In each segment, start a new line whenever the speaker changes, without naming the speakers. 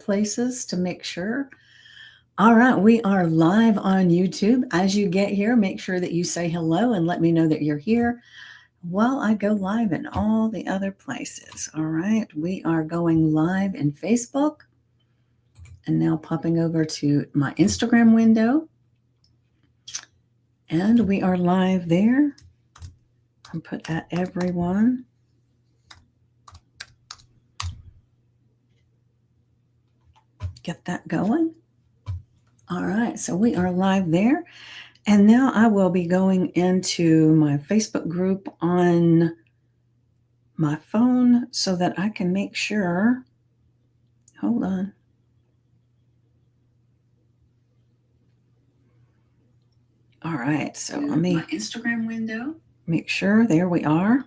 places to make sure. All right, we are live on YouTube. As you get here, make sure that you say hello and let me know that you're here while I go live in all the other places. All right, we are going live in Facebook and now popping over to my Instagram window. And we are live there. I'll put that everyone. Get that going. All right, so we are live there. And now I will be going into my Facebook group on my phone so that I can make sure. Hold on. All right, so let me
my Instagram window.
Make sure. There we are.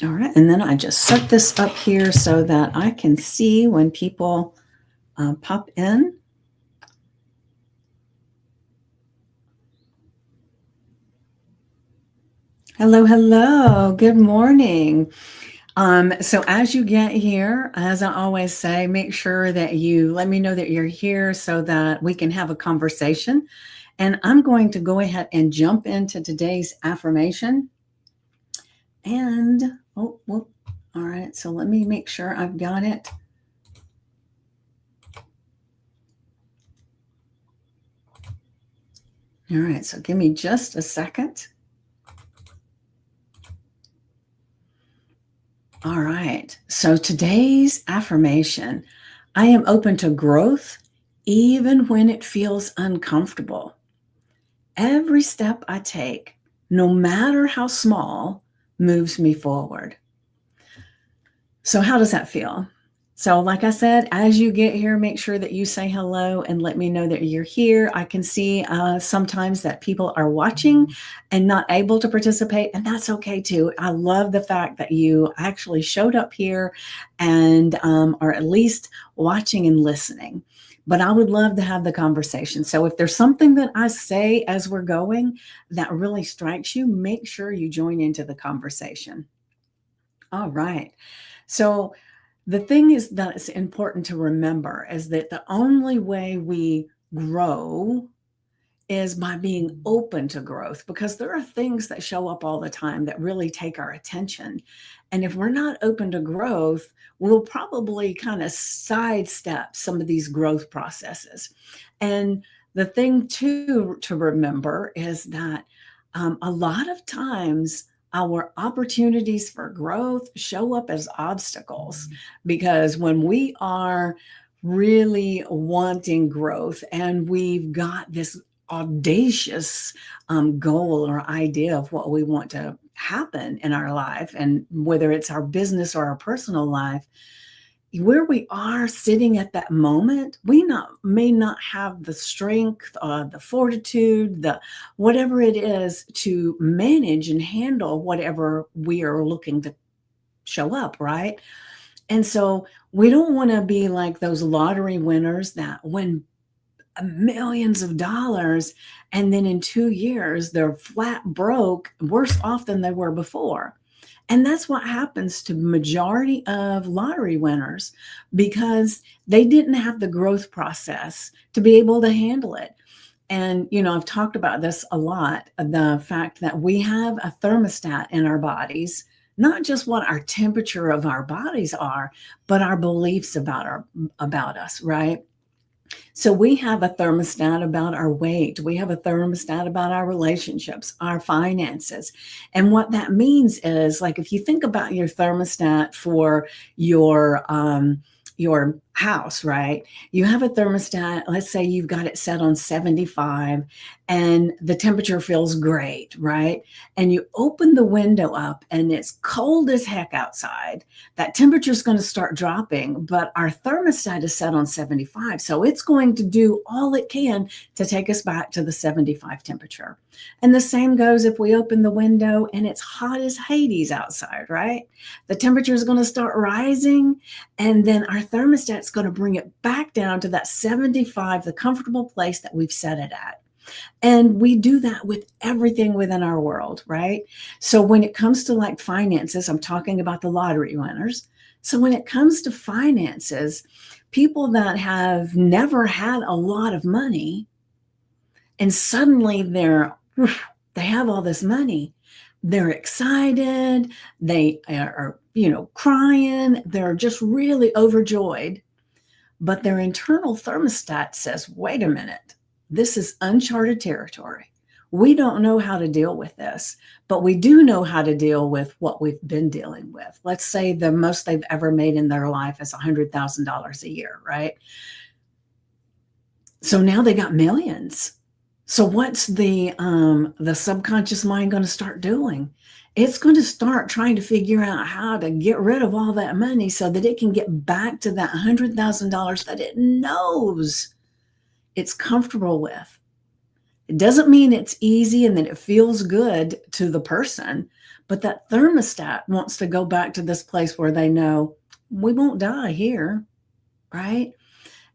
All right, and then I just set this up here so that I can see when people pop in. Hello, hello. Good morning. So as you get here, as I always say, make sure that you let me know that you're here so that we can have a conversation. And I'm going to go ahead and jump into today's affirmation. And, all right. So let me make sure I've got it. All right. So give me just a second. All right. So today's affirmation, I am open to growth even when it feels uncomfortable. Every step I take, no matter how small, moves me forward. So how does that feel? So like I said, as you get here, make sure that you say hello and let me know that you're here. I can see sometimes that people are watching and not able to participate, and that's okay too. I love the fact that you actually showed up here and are at least watching and listening. But I would love to have the conversation. So if there's something that I say as we're going that really strikes you, make sure you join into the conversation. All right. So the thing is that it's important to remember is that the only way we grow is by being open to growth, because there are things that show up all the time that really take our attention. And if we're not open to growth, we'll probably kind of sidestep some of these growth processes. And the thing to remember is that a lot of times our opportunities for growth show up as obstacles, because when we are really wanting growth and we've got this audacious goal or idea of what we want to happen in our life, and whether it's our business or our personal life, where we are sitting at that moment, may not have the strength, the fortitude, the whatever it is to manage and handle whatever we are looking to show up, right? And so we don't want to be like those lottery winners that win millions of dollars and then in 2 years they're flat broke, worse off than they were before. And that's what happens to majority of lottery winners, because they didn't have the growth process to be able to handle it. And, I've talked about this a lot, the fact that we have a thermostat in our bodies, not just what our temperature of our bodies are, but our beliefs about us, right? So we have a thermostat about our weight. We have a thermostat about our relationships, our finances. And what that means is, like, if you think about your thermostat for your house, right? You have a thermostat, let's say you've got it set on 75 and the temperature feels great, right? And you open the window up and it's cold as heck outside. That temperature is going to start dropping, but our thermostat is set on 75. So it's going to do all it can to take us back to the 75 temperature. And the same goes if we open the window and it's hot as Hades outside, right? The temperature is going to start rising, and then our thermostat's going to bring it back down to that 75, the comfortable place that we've set it at. And we do that with everything within our world, right? So when it comes to like finances, I'm talking about the lottery winners. So when it comes to finances, people that have never had a lot of money and suddenly they have all this money, they're excited, they are, crying, they're just really overjoyed, but their internal thermostat says, wait a minute, this is uncharted territory. We don't know how to deal with this, but we do know how to deal with what we've been dealing with. Let's say the most they've ever made in their life is $100,000 a year, right? So now they got millions. So what's the subconscious mind going to start doing? It's going to start trying to figure out how to get rid of all that money so that it can get back to that $100,000 that it knows it's comfortable with. It doesn't mean it's easy and that it feels good to the person, but that thermostat wants to go back to this place where they know we won't die here, right?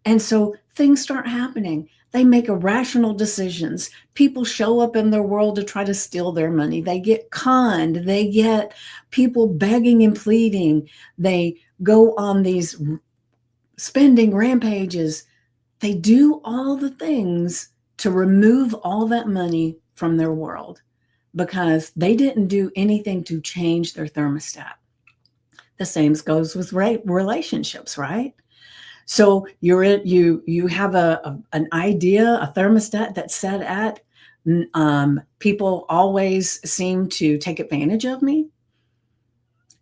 And so things start happening. They make irrational decisions. People show up in their world to try to steal their money. They get conned. They get people begging and pleading. They go on these spending rampages. They do all the things to remove all that money from their world because they didn't do anything to change their thermostat. The same goes with relationships, right? So you have an idea, a thermostat that's set at people always seem to take advantage of me.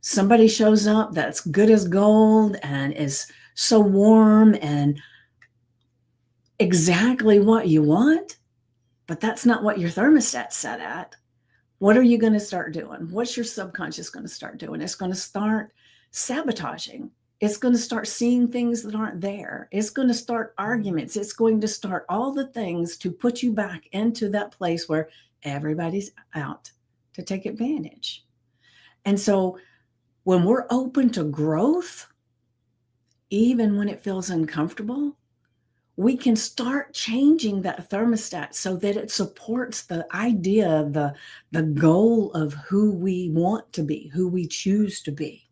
Somebody shows up that's good as gold and is so warm and exactly what you want, but that's not what your thermostat's set at. What are you going to start doing? What's your subconscious going to start doing? It's going to start sabotaging. It's going to start seeing things that aren't there. It's going to start arguments. It's going to start all the things to put you back into that place where everybody's out to take advantage. And so when we're open to growth, even when it feels uncomfortable, we can start changing that thermostat so that it supports the idea, the goal of who we want to be, who we choose to be.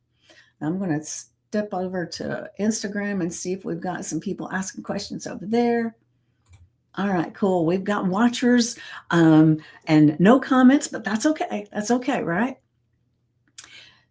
I'm going to step over to Instagram and see if we've got some people asking questions over there. All right, cool. We've got watchers and no comments, but that's okay. That's okay, right?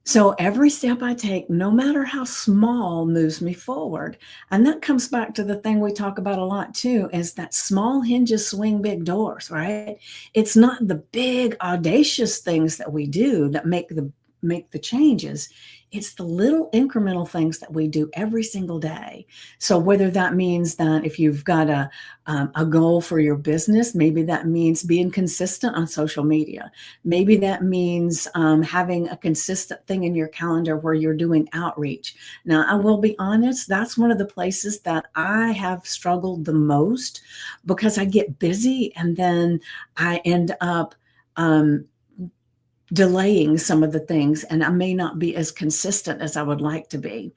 So every step I take, no matter how small, moves me forward. And that comes back to the thing we talk about a lot too, is that small hinges swing big doors, right? It's not the big audacious things that we do that make the changes. It's the little incremental things that we do every single day. So whether that means that if you've got a goal for your business, maybe that means being consistent on social media. Maybe that means having a consistent thing in your calendar where you're doing outreach. Now, I will be honest, that's one of the places that I have struggled the most because I get busy and then I end up delaying some of the things, and I may not be as consistent as I would like to be.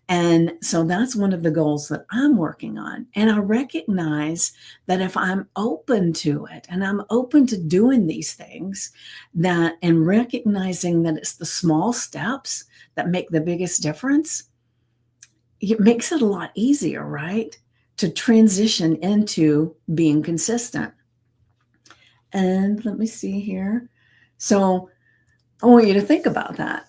And so that's one of the goals that I'm working on. And I recognize that if I'm open to it and I'm open to doing these things, that and recognizing that it's the small steps that make the biggest difference, it makes it a lot easier, right? To transition into being consistent. And let me see here. So I want you to think about that,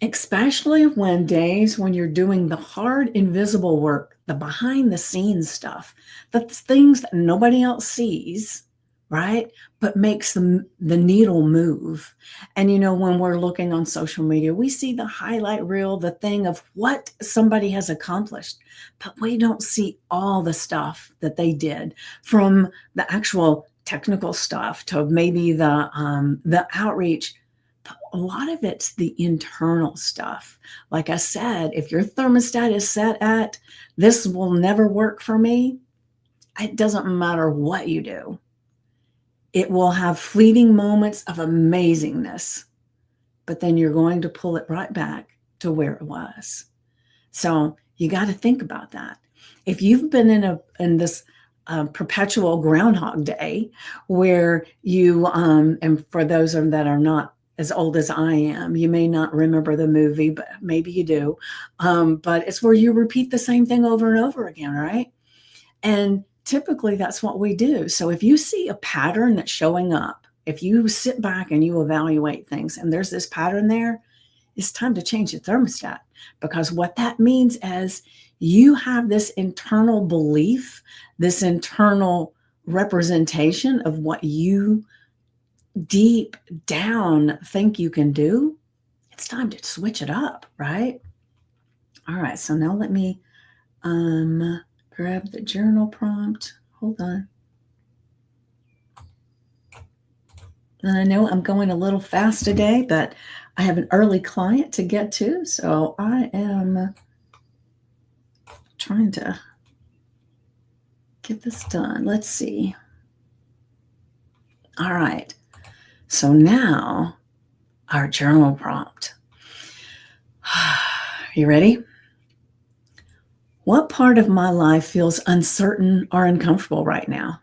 especially when days when you're doing the hard, invisible work, the behind the scenes stuff, that's things that nobody else sees, right? But makes the needle move. And, when we're looking on social media, we see the highlight reel, the thing of what somebody has accomplished, but we don't see all the stuff that they did, from the actual technical stuff to maybe the outreach. A lot of it's the internal stuff. Like I said, if your thermostat is set at, this will never work for me, it doesn't matter what you do. It will have fleeting moments of amazingness, but then you're going to pull it right back to where it was. So you got to think about that. If you've been in this perpetual Groundhog Day where you, and for those that are not as old as I am. You may not remember the movie, but maybe you do. But it's where you repeat the same thing over and over again, right? And typically that's what we do. So if you see a pattern that's showing up, if you sit back and you evaluate things and there's this pattern there, it's time to change the thermostat, because what that means is you have this internal belief, this internal representation of what you deep down think you can do. It's time to switch it up, right? All right, so now let me grab the journal prompt. Hold on. And I know I'm going a little fast today, but I have an early client to get to, so I am trying to get this done. Let's see. All right. So now our journal prompt. You ready? What part of my life feels uncertain or uncomfortable right now?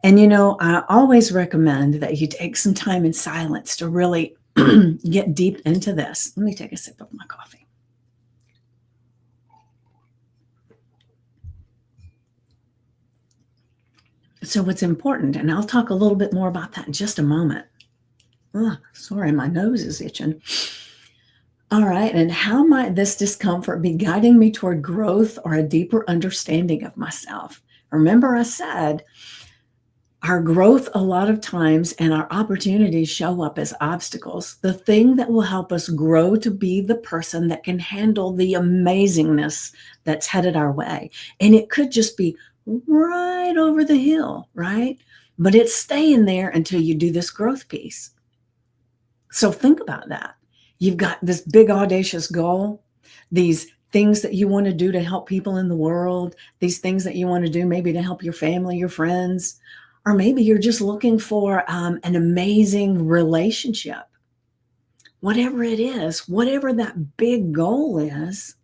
And I always recommend that you take some time in silence to really get deep into this. Let me take a sip of my coffee. So what's important, and I'll talk a little bit more about that in just a moment. Sorry, my nose is itching. All right, and how might this discomfort be guiding me toward growth or a deeper understanding of myself? Remember, I said our growth a lot of times and our opportunities show up as obstacles. The thing that will help us grow to be the person that can handle the amazingness that's headed our way. And it could just be right over the hill, right? But it's staying there until you do this growth piece. So think about that. You've got this big audacious goal, these things that you want to do to help people in the world, these things that you want to do maybe to help your family, your friends, or maybe you're just looking for an amazing relationship. Whatever it is, whatever that big goal is,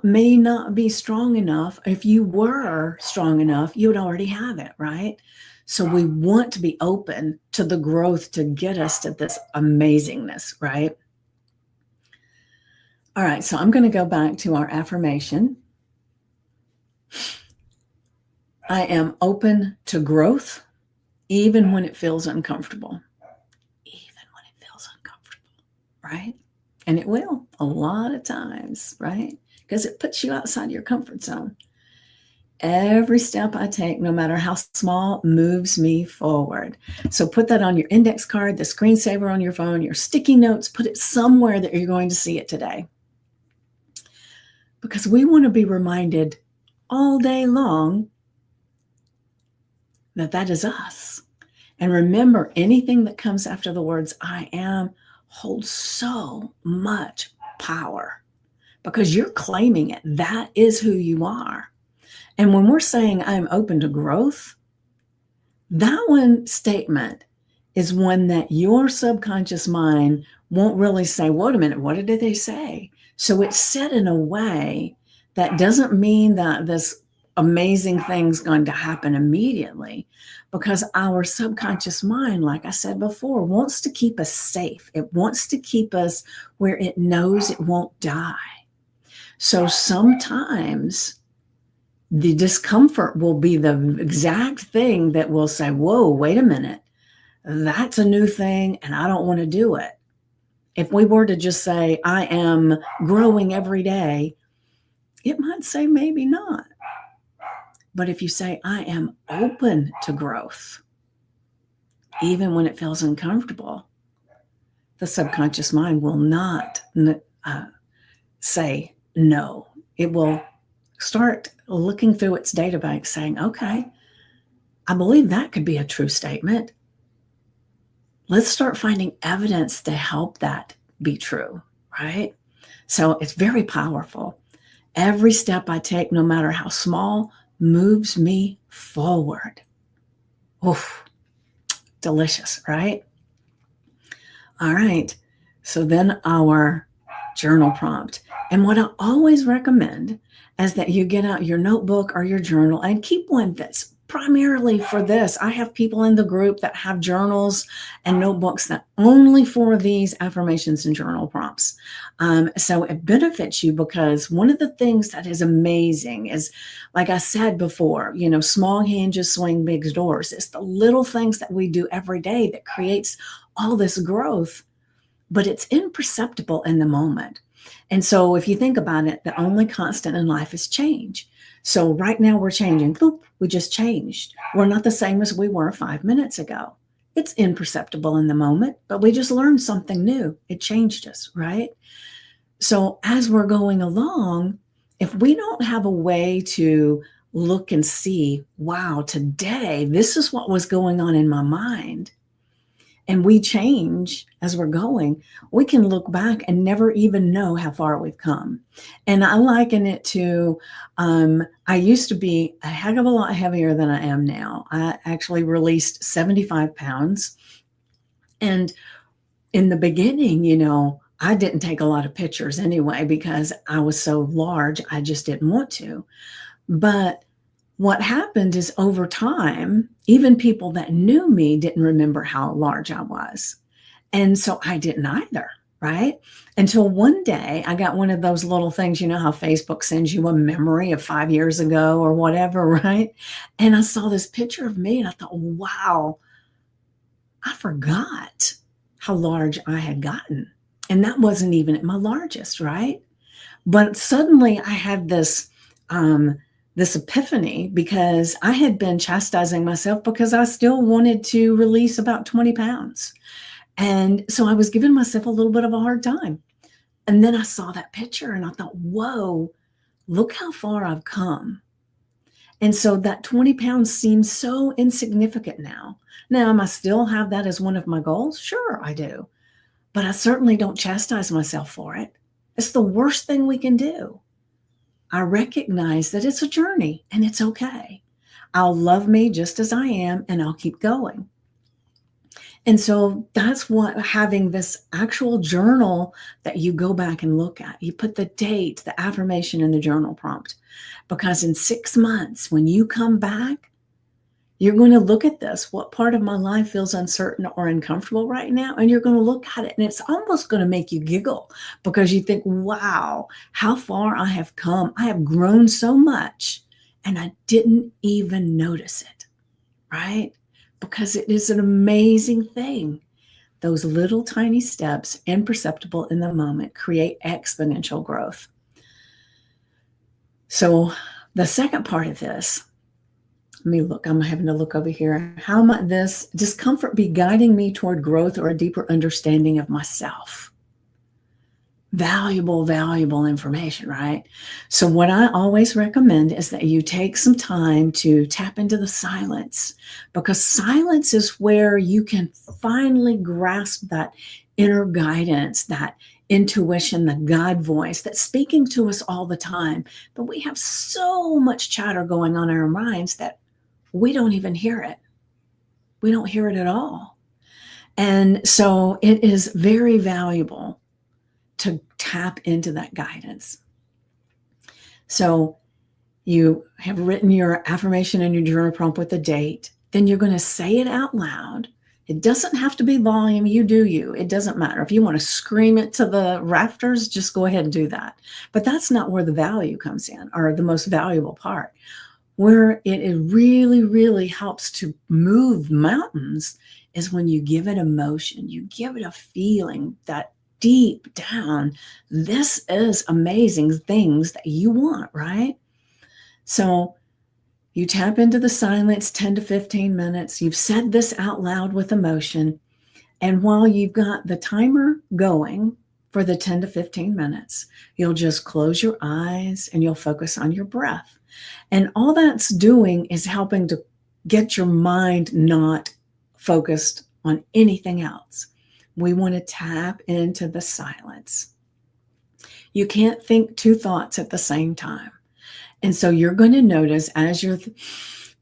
may not be strong enough. If you were strong enough, you would already have it, right? So we want to be open to the growth to get us to this amazingness, right? All right, so I'm going to go back to our affirmation. I am open to growth, even when it feels uncomfortable. Even when it feels uncomfortable, right? And it will a lot of times, right? Because it puts you outside your comfort zone. Every step I take, no matter how small, moves me forward. So put that on your index card, the screensaver on your phone, your sticky notes, put it somewhere that you're going to see it today. Because we want to be reminded all day long that is us. And remember, anything that comes after the words I am holds so much power because you're claiming it. That is who you are. And when we're saying I'm open to growth, that one statement is one that your subconscious mind won't really say, wait a minute, what did they say? So it's said in a way that doesn't mean that this amazing thing's going to happen immediately, because our subconscious mind, like I said before, wants to keep us safe. It wants to keep us where it knows it won't die. So sometimes the discomfort will be the exact thing that will say, whoa, wait a minute, that's a new thing and I don't want to do it. If we were to just say, I am growing every day, it might say maybe not. But if you say, I am open to growth, even when it feels uncomfortable, the subconscious mind will not say no. It will start looking through its data bank saying, okay, I believe that could be a true statement. Let's start finding evidence to help that be true, right? So it's very powerful. Every step I take, no matter how small, moves me forward. Oof, delicious, right? All right. So then our journal prompt. And what I always recommend is that you get out your notebook or your journal and keep one that's primarily for this. I have people in the group that have journals and notebooks that only for these affirmations and journal prompts. So it benefits you, because one of the things that is amazing is, like I said before, small hinges swing big doors. It's the little things that we do every day that creates all this growth, but it's imperceptible in the moment. And so if you think about it, the only constant in life is change. So right now we're changing. Boop, we just changed. We're not the same as we were 5 minutes ago. It's imperceptible in the moment, but we just learned something new. It changed us, right? So as we're going along, if we don't have a way to look and see, wow, today, this is what was going on in my mind, and we change as we're going, we can look back and never even know how far we've come. And I liken it to, I used to be a heck of a lot heavier than I am now. I actually released 75 pounds. And in the beginning, I didn't take a lot of pictures anyway, because I was so large, I just didn't want to. But what happened is, over time, even people that knew me didn't remember how large I was. And so I didn't either, right? Until one day I got one of those little things, how Facebook sends you a memory of 5 years ago or whatever, right? And I saw this picture of me and I thought, wow, I forgot how large I had gotten. And that wasn't even at my largest, right? But suddenly I had this epiphany, because I had been chastising myself because I still wanted to release about 20 pounds. And so I was giving myself a little bit of a hard time. And then I saw that picture and I thought, whoa, look how far I've come. And so that 20 pounds seems so insignificant now. Now, am I still have that as one of my goals? Sure, I do. But I certainly don't chastise myself for it. It's the worst thing we can do. I recognize that it's a journey and it's okay. I'll love me just as I am, and I'll keep going. And so that's what having this actual journal that you go back and look at. You put the date, the affirmation in the journal prompt, because in 6 months, when you come back, you're going to look at this. What part of my life feels uncertain or uncomfortable right now? And you're going to look at it, and it's almost going to make you giggle, because you think, wow, how far I have come. I have grown so much, and I didn't even notice it, right? Because it is an amazing thing. Those little tiny steps, imperceptible in the moment, create exponential growth. So the second part of this, I'm having to look over here. How might this discomfort be guiding me toward growth or a deeper understanding of myself? Valuable information, right? So what I always recommend is that you take some time to tap into the silence, because silence is where you can finally grasp that inner guidance, that intuition, the God voice that's speaking to us all the time. But we have so much chatter going on in our minds that we don't even hear it. We don't hear it at all. And so it is very valuable to tap into that guidance. So you have written your affirmation in your journal prompt with the date. Then you're going to say it out loud. It doesn't have to be volume. You do you. It doesn't matter. If you want to scream it to the rafters, just go ahead and do that. But that's not where the value comes in, or the most valuable part. Where it really, really helps to move mountains is when you give it emotion, you give it a feeling that deep down, this is amazing things that you want, right? So you tap into the silence 10 to 15 minutes. You've said this out loud with emotion. And while you've got the timer going for the 10 to 15 minutes, you'll just close your eyes and you'll focus on your breath. And all that's doing is helping to get your mind not focused on anything else. We want to tap into the silence. You can't think two thoughts at the same time. And so you're going to notice as you're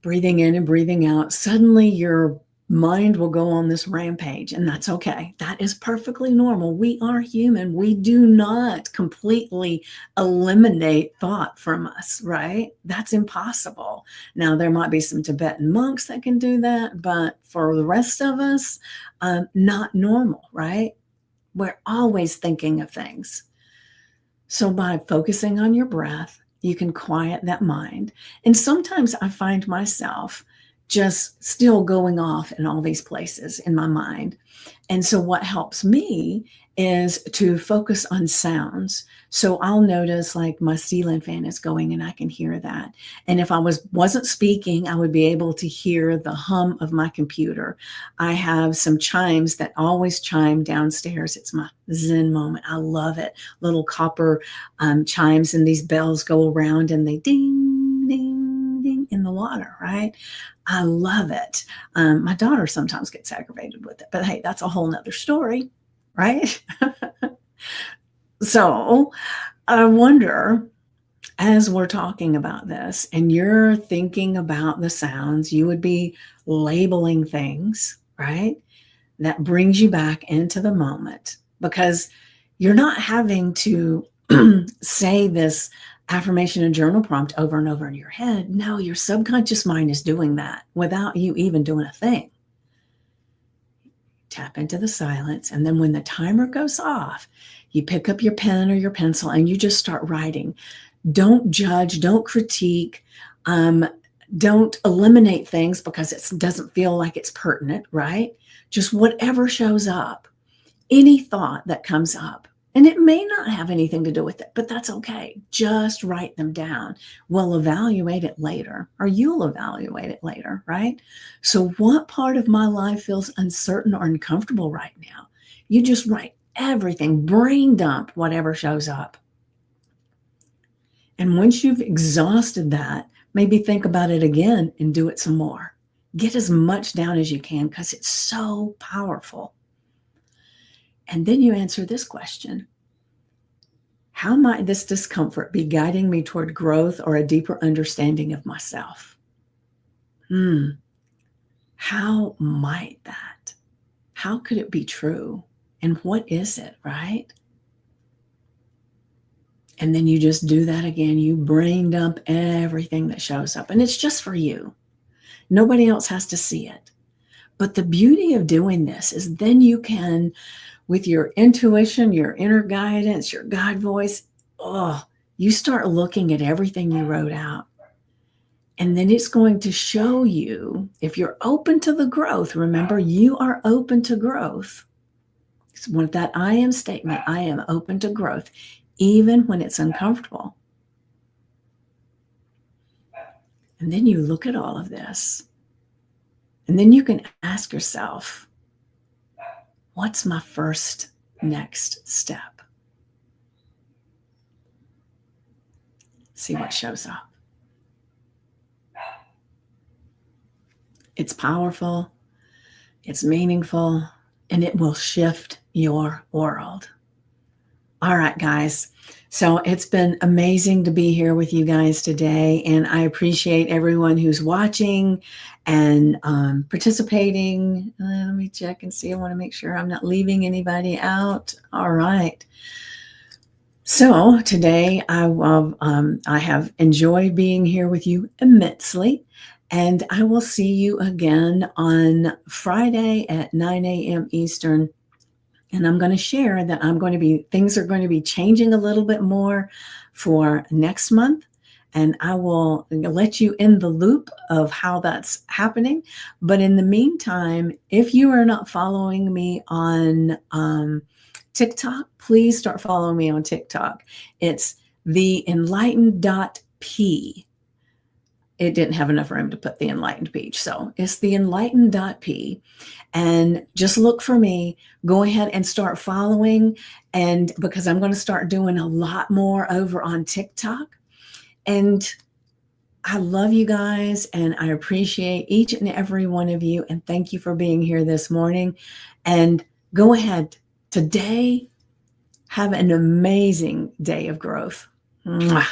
breathing in and breathing out, suddenly your mind will go on this rampage, and that's okay. That is perfectly normal. We are human. We do not completely eliminate thought from us, right? That's impossible. Now, there might be some Tibetan monks that can do that, but for the rest of us, not normal, right? We're always thinking of things. So by focusing on your breath, you can quiet that mind. And sometimes I find myself just still going off in all these places in my mind. And so what helps me is to focus on sounds. So I'll notice like my ceiling fan is going and I can hear that. And if I wasn't speaking, I would be able to hear the hum of my computer. I have some chimes that always chime downstairs. It's my Zen moment. I love it. Little copper chimes, and these bells go around and they ding, ding, ding in the water, right? I love it. My daughter sometimes gets aggravated with it, but hey, that's a whole nother story, right? So I wonder, as we're talking about this and you're thinking about the sounds, you would be labeling things, right? That brings you back into the moment, because you're not having to say this affirmation and journal prompt over and over in your head. No, your subconscious mind is doing that without you even doing a thing. Tap into the silence. And then when the timer goes off, you pick up your pen or your pencil and you just start writing. Don't judge, don't critique, don't eliminate things because it doesn't feel like it's pertinent, right? Just whatever shows up, any thought that comes up. And it may not have anything to do with it, but that's okay. Just write them down. We'll evaluate it later, or you'll evaluate it later, right? So what part of my life feels uncertain or uncomfortable right now? You just write everything, brain dump whatever shows up. And once you've exhausted that, maybe think about it again and do it some more. Get as much down as you can because it's so powerful. And then you answer this question: how might this discomfort be guiding me toward growth or a deeper understanding of myself? How might that? How could it be true? And what is it, right? And then you just do that again. You brain dump everything that shows up. And it's just for you. Nobody else has to see it. But the beauty of doing this is then you can, with your intuition, your inner guidance, your God voice, you start looking at everything you wrote out. And then it's going to show you, if you're open to the growth, remember, you are open to growth. It's one of that I am statement. I am open to growth, even when it's uncomfortable. And then you look at all of this. And then you can ask yourself, what's my first next step? See what shows up. It's powerful, it's meaningful, and it will shift your world. All right, guys. So it's been amazing to be here with you guys today. And I appreciate everyone who's watching and participating. Let me check and see. I want to make sure I'm not leaving anybody out. All right. So today I have enjoyed being here with you immensely. And I will see you again on Friday at 9 a.m. Eastern. And I'm going to share that things are going to be changing a little bit more for next month. And I will let you in the loop of how that's happening. But in the meantime, if you are not following me on TikTok, please start following me on TikTok. It's the enlightened.p. It didn't have enough room to put the enlightened peach. So it's the enlightened.p. And just look for me. Go ahead and start following. And because I'm going to start doing a lot more over on TikTok. And I love you guys. And I appreciate each and every one of you. And thank you for being here this morning. And go ahead today. Have an amazing day of growth. Mwah.